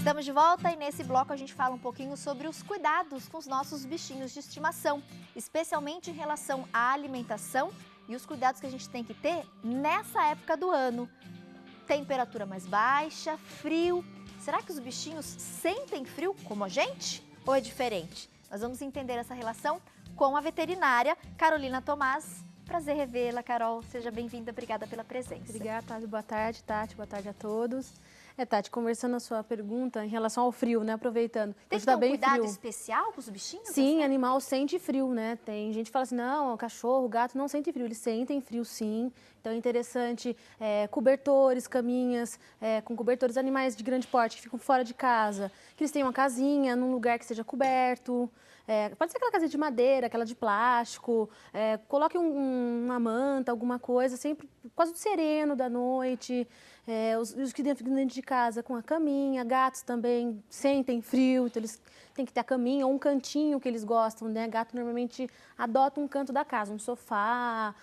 Estamos de volta e nesse bloco a gente fala um pouquinho sobre os cuidados com os nossos bichinhos de estimação, especialmente em relação à alimentação e os cuidados que a gente tem que ter nessa época do ano. Temperatura mais baixa, frio. Será que os bichinhos sentem frio como a gente? Ou é diferente? Nós vamos entender essa relação com a veterinária Carolina Tomás. Prazer revê-la, Carol. Seja bem-vinda. Obrigada pela presença. Obrigada, Tati. Boa tarde, Tati. Boa tarde a todos. Tati, conversando a sua pergunta em relação ao frio, né? Aproveitando. Tem que ter um cuidado especial com os bichinhos? Sim, animal sente frio, né? Tem gente que fala assim, não, cachorro, gato não sente frio. Eles sentem frio, sim. Então é interessante cobertores, caminhas, com cobertores, animais de grande porte que ficam fora de casa, que eles tenham uma casinha num lugar que seja coberto. Pode ser aquela casinha de madeira, aquela de plástico, coloque uma manta, alguma coisa, sempre quase do sereno da noite. Os que ficam dentro de casa com a caminha, gatos também sentem frio, então eles têm que ter a caminha ou um cantinho que eles gostam, né? Gato normalmente adota um canto da casa, um sofá,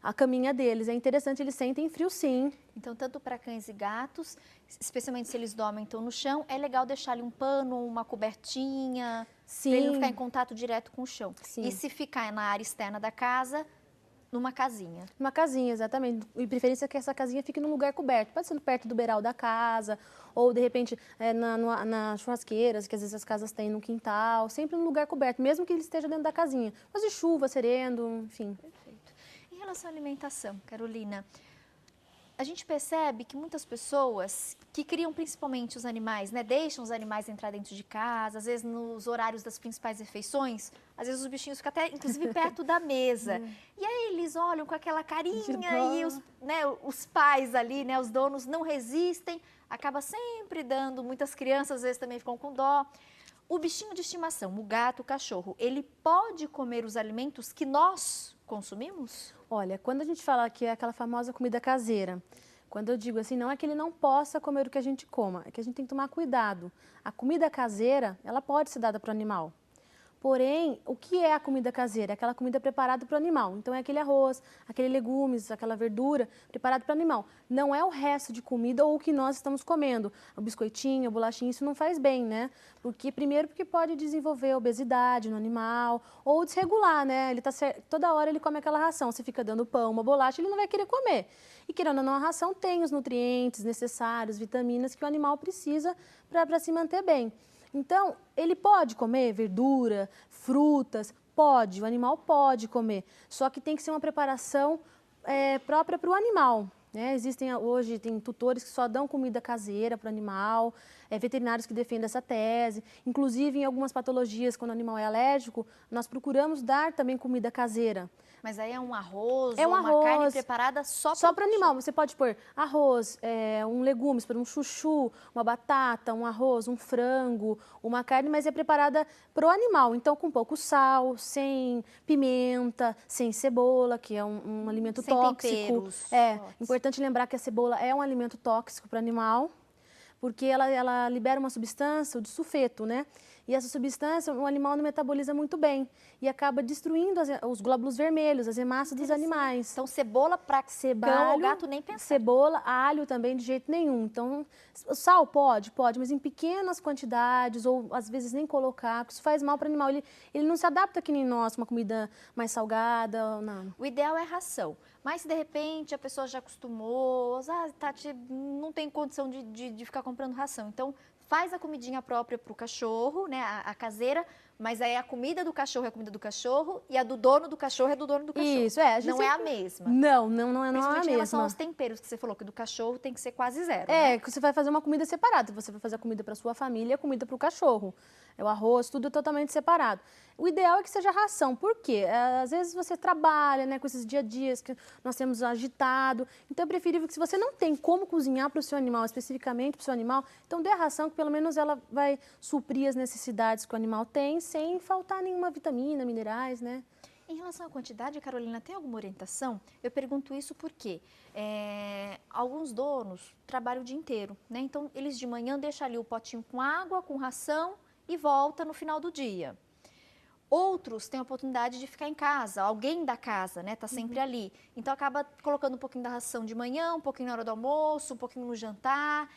a caminha deles. É interessante, eles sentem frio sim. Então, tanto para cães e gatos, especialmente se eles dormem então, no chão, é legal deixar ali um pano, uma cobertinha, para ele não ficar em contato direto com o chão. Sim. E se ficar na área externa da casa, numa casinha. Uma casinha, exatamente. E preferência que essa casinha fique num lugar coberto. Pode ser perto do beiral da casa, ou de repente nas churrasqueiras, que às vezes as casas têm no quintal. Sempre num lugar coberto, mesmo que ele esteja dentro da casinha. Mas de chuva, sereno, enfim. Perfeito. Em relação à alimentação, Carolina, a gente percebe que muitas pessoas que criam principalmente os animais, né, deixam os animais entrar dentro de casa, às vezes nos horários das principais refeições, às vezes os bichinhos ficam até, inclusive, perto da mesa. E aí eles olham com aquela carinha e os pais ali, né, os donos não resistem, acaba sempre dando, muitas crianças às vezes também ficam com dó. O bichinho de estimação, o gato, o cachorro, ele pode comer os alimentos que nós consumimos? Olha, quando a gente fala que é aquela famosa comida caseira, quando eu digo assim, não é que ele não possa comer o que a gente coma, é que a gente tem que tomar cuidado. A comida caseira, ela pode ser dada para o animal. Porém, o que é a comida caseira? É aquela comida preparada para o animal. Então, é aquele arroz, aquele legumes, aquela verdura preparada para o animal. Não é o resto de comida ou o que nós estamos comendo. O biscoitinho, a bolachinha, isso não faz bem, né? Primeiro, porque pode desenvolver obesidade no animal ou desregular, né? Toda hora ele come aquela ração. Você fica dando pão, uma bolacha, ele não vai querer comer. E querendo ou não, a ração tem os nutrientes necessários, vitaminas que o animal precisa para se manter bem. Então, ele pode comer verdura, frutas, pode, o animal pode comer, só que tem que ser uma preparação própria para o animal. Né? Hoje tem tutores que só dão comida caseira para o animal, veterinários que defendem essa tese. Inclusive, em algumas patologias, quando o animal é alérgico, nós procuramos dar também comida caseira. Mas aí é um arroz ou uma carne preparada só para o animal. Você pode pôr arroz, legumes, um chuchu, uma batata, um arroz, um frango, uma carne, mas é preparada para o animal. Então, com pouco sal, sem pimenta, sem cebola, que é um alimento tóxico. Temperos. Importante lembrar que a cebola é um alimento tóxico para o animal, porque ela libera uma substância, o disulfeto, né? E essa substância o animal não metaboliza muito bem e acaba destruindo os glóbulos vermelhos, as hemácias dos animais. Então, cebola para cão ou gato nem pensar. Cebola, alho também de jeito nenhum. Então, sal pode, mas em pequenas quantidades ou às vezes nem colocar, porque isso faz mal para o animal. Ele não se adapta que nem nós, uma comida mais salgada, não. O ideal é ração. Mas, se de repente, a pessoa já acostumou, Tati, não tem condição de ficar comprando ração. Então, faz a comidinha própria para o cachorro, né, a caseira, mas aí a comida do cachorro é a comida do cachorro e a do dono do cachorro é do dono do cachorro. Isso, não é a mesma. Não é a mesma. Em relação mesma. aos temperos que você falou, que do cachorro tem que ser quase zero, né? Que você vai fazer uma comida separada. Você vai fazer a comida para sua família e a comida para o cachorro. O arroz, tudo totalmente separado. O ideal é que seja ração. Por quê? Às vezes você trabalha, né, com esses dia a dias que nós temos agitado. Então é preferível que se você não tem como cozinhar para o seu animal, especificamente para o seu animal, então dê a ração que pelo menos ela vai suprir as necessidades que o animal tem sem faltar nenhuma vitamina, minerais, né? Em relação à quantidade, Carolina, tem alguma orientação? Eu pergunto isso porque alguns donos trabalham o dia inteiro, né? Então, eles de manhã deixam ali o potinho com água, com ração e volta no final do dia. Outros têm a oportunidade de ficar em casa, alguém da casa, né, tá sempre ali. Então, acaba colocando um pouquinho da ração de manhã, um pouquinho na hora do almoço, um pouquinho no jantar.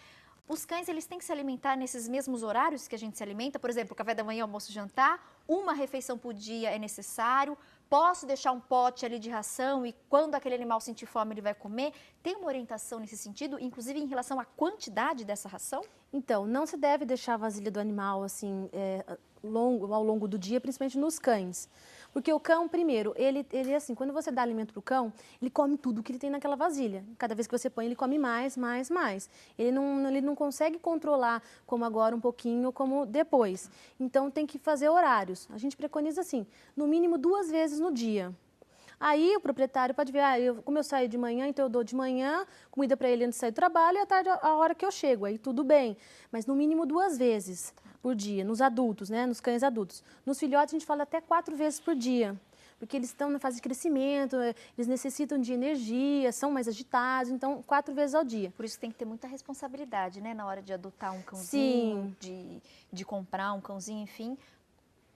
Os cães, eles têm que se alimentar nesses mesmos horários que a gente se alimenta? Por exemplo, café da manhã, almoço, jantar, uma refeição por dia é necessário? Posso deixar um pote ali de ração e quando aquele animal sentir fome ele vai comer? Tem uma orientação nesse sentido, inclusive em relação à quantidade dessa ração? Então, não se deve deixar a vasilha do animal assim ao longo do dia, principalmente nos cães. Porque o cão, primeiro, ele assim, quando você dá alimento para o cão, ele come tudo que ele tem naquela vasilha. Cada vez que você põe, ele come mais, mais, mais. Ele não consegue controlar como agora um pouquinho, como depois. Então, tem que fazer horários. A gente preconiza assim, no mínimo 2 vezes no dia. Aí o proprietário pode ver, como eu saio de manhã, então eu dou de manhã comida para ele antes de sair do trabalho e à tarde a hora que eu chego, aí tudo bem. Mas no mínimo 2 vezes por dia, nos adultos, né, nos cães adultos. Nos filhotes a gente fala até 4 vezes por dia, porque eles estão na fase de crescimento, eles necessitam de energia, são mais agitados, então 4 vezes ao dia. Por isso tem que ter muita responsabilidade, né, na hora de adotar um cãozinho, de comprar um cãozinho, enfim,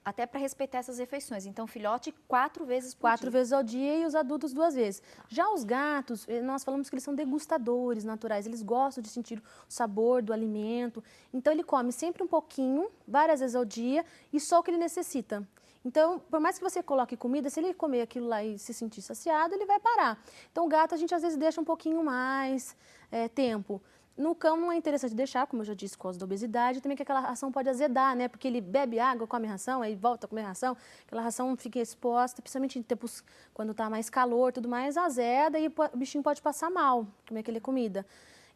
até para respeitar essas refeições. Então, filhote 4 vezes por dia. 4 vezes ao dia e os adultos 2 vezes. Já os gatos, nós falamos que eles são degustadores naturais, eles gostam de sentir o sabor do alimento. Então, ele come sempre um pouquinho, várias vezes ao dia, e só o que ele necessita. Então, por mais que você coloque comida, se ele comer aquilo lá e se sentir saciado, ele vai parar. Então, o gato a gente às vezes deixa um pouquinho mais tempo. No cão não é interessante deixar, como eu já disse, por causa da obesidade, também que aquela ração pode azedar, né? Porque ele bebe água, come ração, aí volta a comer ração, aquela ração fica exposta, principalmente em tempos quando está mais calor, tudo mais, azeda e o bichinho pode passar mal, comer aquela comida.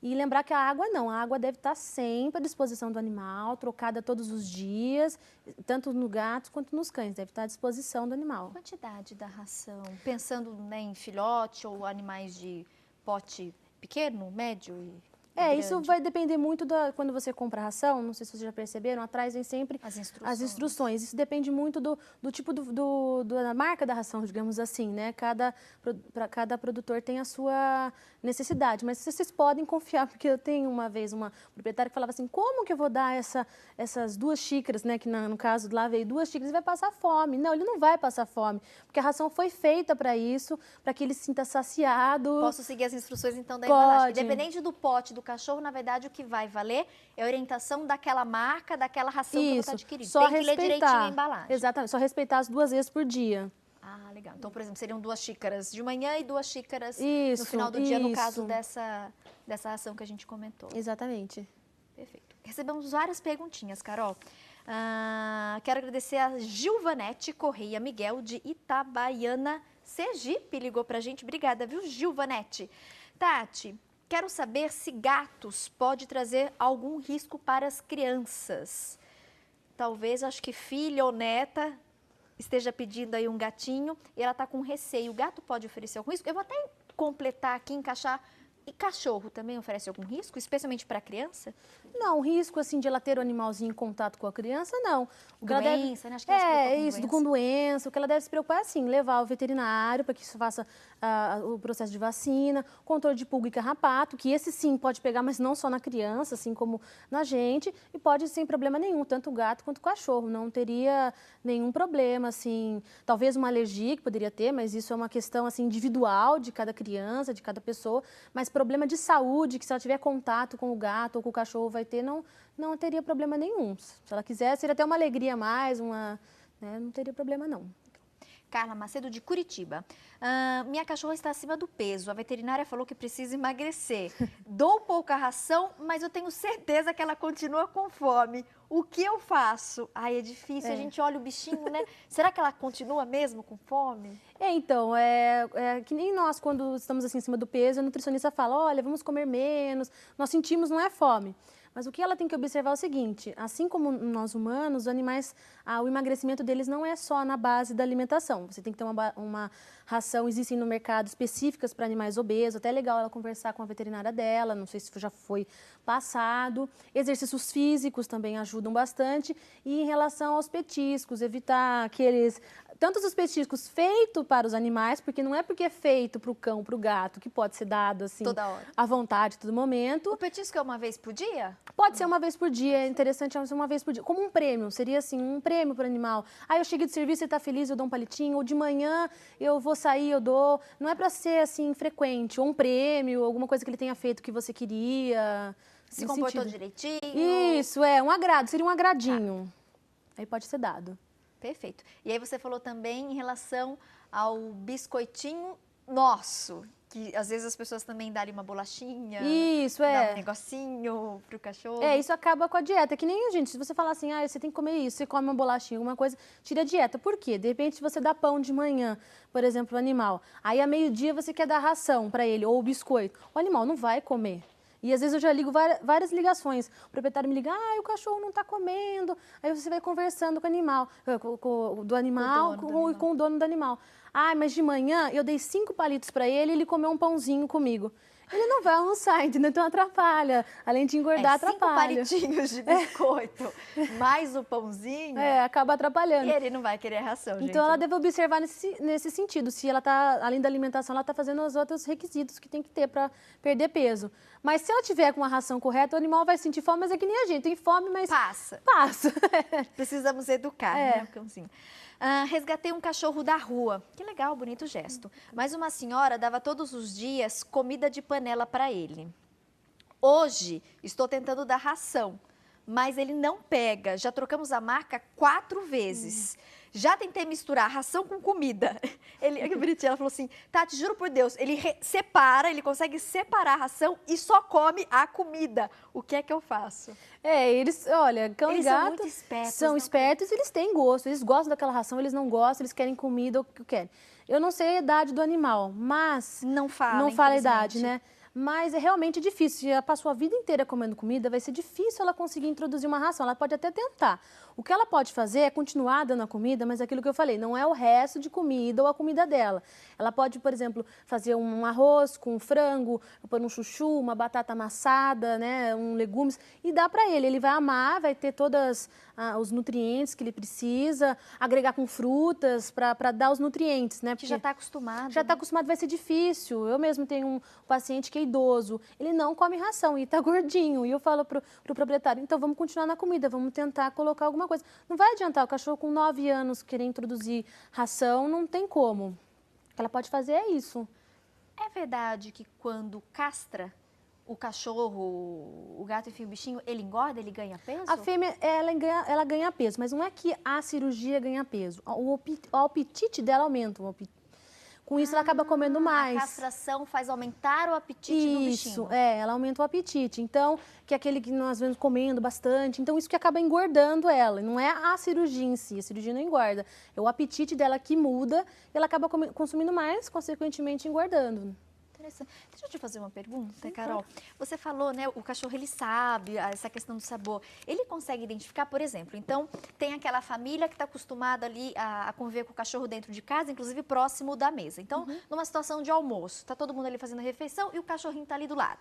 E lembrar que a água não, a água deve estar sempre à disposição do animal, trocada todos os dias, tanto no gato quanto nos cães, deve estar à disposição do animal. Quantidade da ração, pensando, né, em filhote ou animais de pote pequeno, médio e isso vai depender muito quando você compra a ração, não sei se vocês já perceberam, atrás vem sempre as instruções. Isso depende muito do tipo da marca da ração, digamos assim, né? Cada produtor tem a sua necessidade, mas vocês podem confiar, porque eu tenho uma vez uma proprietária que falava assim, como que eu vou dar essas 2 xícaras, né? Que no caso lá veio 2 xícaras, ele vai passar fome. Não, ele não vai passar fome, porque a ração foi feita para isso, para que ele se sinta saciado. Posso seguir as instruções então da embalagem? Independente do pote, do cachorro, na verdade, o que vai valer é a orientação daquela marca, daquela ração que eu vou adquirindo. Só tem que ler direitinho a embalagem. Exatamente, só respeitar as 2 vezes por dia. Ah, legal. Então, por exemplo, seriam 2 xícaras de manhã e 2 xícaras no final do dia, no caso dessa ração que a gente comentou. Exatamente. Perfeito. Recebemos várias perguntinhas, Carol. Quero agradecer a Gilvanete Correia Miguel, de Itabaiana, Sergipe, ligou pra gente. Obrigada, viu, Gilvanete? Tati, quero saber se gatos pode trazer algum risco para as crianças. Talvez, acho que filha ou neta esteja pedindo aí um gatinho e ela está com receio. O gato pode oferecer algum risco? Eu vou até completar aqui, encaixar. E cachorro também oferece algum risco, especialmente para a criança? Não, risco assim de ela ter o animalzinho em contato com a criança, não. Doença, né? Acho que ela se preocupa com isso, doença. com doença. O que ela deve se preocupar é assim, levar ao veterinário para que isso faça o processo de vacina, controle de pulga e carrapato, que esse sim pode pegar, mas não só na criança, assim como na gente, e pode sem problema nenhum, tanto o gato quanto o cachorro. Não teria nenhum problema, assim, talvez uma alergia que poderia ter, mas isso é uma questão assim individual de cada criança, de cada pessoa, mas problema de saúde, que se ela tiver contato com o gato ou com o cachorro vai ter, não teria problema nenhum. Se ela quisesse, seria até uma alegria a mais, não teria problema não. Carla Macedo, de Curitiba. Minha cachorra está acima do peso. A veterinária falou que precisa emagrecer. Dou pouca ração, mas eu tenho certeza que ela continua com fome. O que eu faço? Ai, é difícil. A gente olha o bichinho, né? Será que ela continua mesmo com fome? Então, que nem nós, quando estamos assim em cima do peso, a nutricionista fala, olha, vamos comer menos. Nós sentimos, não é fome. Mas o que ela tem que observar é o seguinte, assim como nós humanos, os animais, o emagrecimento deles não é só na base da alimentação. Você tem que ter uma ração, existem no mercado específicas para animais obesos, até é legal ela conversar com a veterinária dela, não sei se já foi passado. Exercícios físicos também ajudam bastante. E em relação aos petiscos, evitar aqueles... Tanto os petiscos feitos para os animais, porque não é porque é feito para o cão, para o gato, que pode ser dado assim toda hora, à vontade, todo momento. O petisco é uma vez por dia? Pode ser uma vez por dia, é interessante ser uma vez por dia. Como um prêmio, seria assim, um prêmio para o animal. Eu cheguei do serviço, ele está feliz, eu dou um palitinho. Ou de manhã eu vou sair, eu dou. Não é para ser assim frequente, ou um prêmio, alguma coisa que ele tenha feito que você queria. Se comportou direitinho? Isso, um agrado, seria um agradinho. Aí pode ser dado. Perfeito. E aí você falou também em relação ao biscoitinho nosso, que às vezes as pessoas também dão ali uma bolachinha, Isso, dá um negocinho pro cachorro. Isso acaba com a dieta, que nem a gente, se você falar assim, você tem que comer isso, você come uma bolachinha, alguma coisa, tira a dieta. Por quê? De repente você dá pão de manhã, por exemplo, o animal, aí a meio-dia você quer dar ração para ele, ou biscoito, o animal não vai comer. E às vezes eu já ligo várias ligações. O proprietário me liga, o cachorro não está comendo. Aí você vai conversando com o animal, com o dono do animal. Mas de manhã eu dei 5 palitos para ele e ele comeu um pãozinho comigo. Ele não vai almoçar, entendeu? Então atrapalha. Além de engordar, atrapalha. 5 palitinhos de biscoito, mais o pãozinho. Acaba atrapalhando. E ele não vai querer ração, gente. Então ela deve observar nesse sentido, se ela tá, além da alimentação, ela está fazendo os outros requisitos que tem que ter para perder peso. Mas se ela tiver com a ração correta, o animal vai sentir fome, mas é que nem a gente, tem fome, mas... Passa. Precisamos educar, né, o cãozinho. Resgatei um cachorro da rua. Que legal, bonito gesto. Mas uma senhora dava todos os dias comida de panela para ele. Hoje, estou tentando dar ração, mas ele não pega. Já trocamos a marca 4 vezes. Já tentei misturar ração com comida. Que bonitinho, ela falou assim, Tati, juro por Deus, ele consegue separar a ração e só come a comida. O que é que eu faço? Olha, cão e gato são muito espertos. São espertos, eles têm gosto, eles gostam daquela ração, eles não gostam, eles querem comida, o que querem. Eu não sei a idade do animal, mas... Não fala a idade, né? Mas é realmente difícil. Se ela passou a vida inteira comendo comida, vai ser difícil ela conseguir introduzir uma ração. Ela pode até tentar. O que ela pode fazer é continuar dando a comida, mas aquilo que eu falei, não é o resto de comida ou a comida dela. Ela pode, por exemplo, fazer um arroz com frango, pôr um chuchu, uma batata amassada, né, legumes, e dá para ele. Ele vai amar, vai ter todos os nutrientes que ele precisa, agregar com frutas para dar os nutrientes, né? Porque já está acostumado. Já está acostumado, vai ser difícil. Eu mesmo tenho um paciente que é idoso, ele não come ração e está gordinho. E eu falo pro proprietário, então vamos continuar na comida, vamos tentar colocar alguma coisa. Não vai adiantar, o cachorro com 9 anos querer introduzir ração, não tem como. O que ela pode fazer é isso. É verdade que quando castra o cachorro, o gato, enfim, o bichinho, ele engorda, ele ganha peso? A fêmea, ela ganha peso, mas não é que a cirurgia ganha peso. O apetite dela aumenta. Com isso, ela acaba comendo mais. A castração faz aumentar o apetite do bichinho. Isso, ela aumenta o apetite. Então, que é aquele que nós vemos comendo bastante. Então, isso que acaba engordando ela. Não é a cirurgia em si, a cirurgia não engorda. É o apetite dela que muda e ela acaba consumindo mais, consequentemente engordando. Interessante. Deixa eu te fazer uma pergunta, Carol. Você falou, né, o cachorro ele sabe essa questão do sabor. Ele consegue identificar, por exemplo, então tem aquela família que está acostumada ali a conviver com o cachorro dentro de casa, inclusive próximo da mesa. Então, numa situação de almoço, está todo mundo ali fazendo a refeição e o cachorrinho está ali do lado.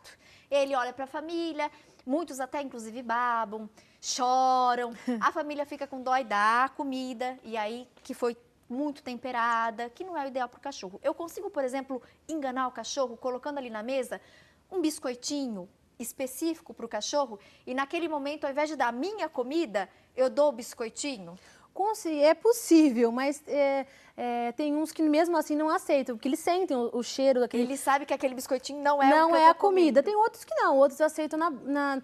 Ele olha para a família, muitos até inclusive babam, choram, a família fica com dó e dá a comida, e aí que foi muito temperada, que não é o ideal para o cachorro. Eu consigo, por exemplo, enganar o cachorro colocando ali na mesa um biscoitinho específico para o cachorro e naquele momento, ao invés de dar a minha comida, eu dou o biscoitinho? É possível, mas tem uns que mesmo assim não aceitam, porque eles sentem o cheiro daquele... Ele sabe que aquele biscoitinho não é a comida. Tem outros que não, outros aceitam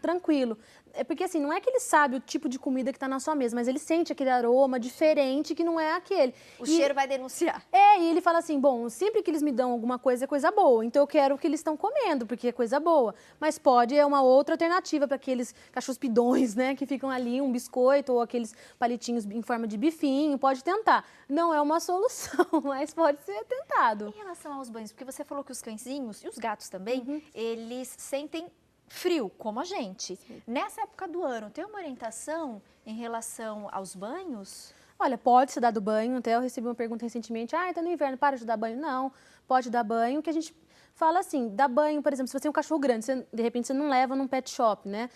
tranquilo. É porque assim, não é que ele sabe o tipo de comida que está na sua mesa, mas ele sente aquele aroma diferente que não é aquele. O cheiro vai denunciar. E ele fala assim, bom, sempre que eles me dão alguma coisa é coisa boa, então eu quero o que eles estão comendo, porque é coisa boa. Mas é uma outra alternativa para aqueles cachorros pidões, né, que ficam ali, um biscoito ou aqueles palitinhos em forma de bifinho, pode tentar. Não é uma solução, mas pode ser tentado. Em relação aos banhos, porque você falou que os cãezinhos e os gatos também, eles sentem frio, como a gente. Sim. Nessa época do ano, tem uma orientação em relação aos banhos? Olha, pode se dar do banho. Até eu recebi uma pergunta recentemente, tá no inverno, para de dar banho. Não, pode dar banho, que a gente fala assim, dá banho, por exemplo, se você tem um cachorro grande, de repente você não leva num pet shop, né?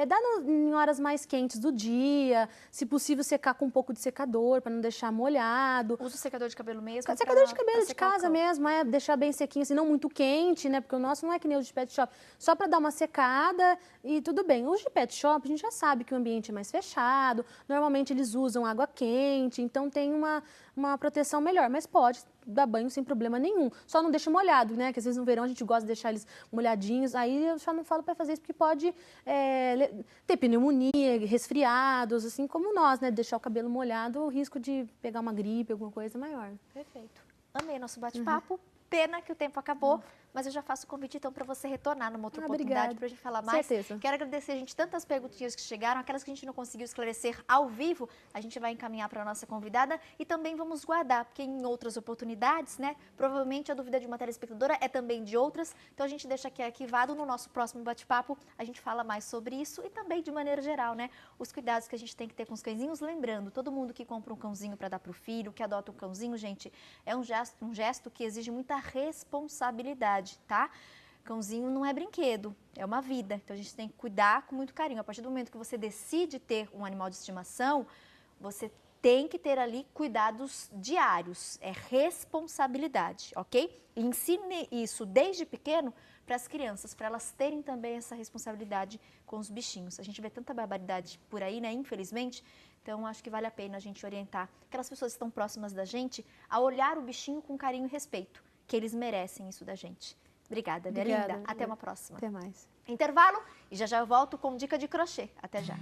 Dá em horas mais quentes do dia, se possível secar com um pouco de secador, para não deixar molhado. Usa o secador de cabelo mesmo? Secador de cabelo de casa mesmo, deixar bem sequinho, assim, não muito quente, né? Porque o nosso não é que nem o de pet shop, só para dar uma secada e tudo bem. Os de pet shop, a gente já sabe que o ambiente é mais fechado, normalmente eles usam água quente, então tem uma proteção melhor, mas pode dar banho sem problema nenhum. Só não deixa molhado, né? Que às vezes no verão a gente gosta de deixar eles molhadinhos. Aí eu já não falo para fazer isso porque pode ter pneumonia, resfriados, assim como nós, né? Deixar o cabelo molhado, o risco de pegar uma gripe, alguma coisa maior. Perfeito. Amei nosso bate-papo. Pena que o tempo acabou, mas eu já faço o convite então para você retornar numa outra oportunidade para a gente falar mais. Certeza. Quero agradecer, gente, tantas perguntinhas que chegaram, aquelas que a gente não conseguiu esclarecer ao vivo, a gente vai encaminhar para a nossa convidada e também vamos guardar, porque em outras oportunidades, né, provavelmente a dúvida de uma telespectadora é também de outras, então a gente deixa aqui arquivado. No nosso próximo bate-papo a gente fala mais sobre isso e também de maneira geral, né, os cuidados que a gente tem que ter com os cãezinhos. Lembrando, todo mundo que compra um cãozinho para dar para o filho, que adota um cãozinho, gente, é um gesto que exige muita responsabilidade, tá? Cãozinho não é brinquedo, é uma vida. Então a gente tem que cuidar com muito carinho. A partir do momento que você decide ter um animal de estimação, você tem que ter ali cuidados diários, é responsabilidade, ok? E ensine isso desde pequeno para as crianças, para elas terem também essa responsabilidade com os bichinhos. A gente vê tanta barbaridade por aí, né, infelizmente, então acho que vale a pena a gente orientar aquelas pessoas que estão próximas da gente a olhar o bichinho com carinho e respeito, que eles merecem isso da gente. Obrigada, minha linda. Até uma próxima. Até mais. Intervalo e já já eu volto com dica de crochê. Até já.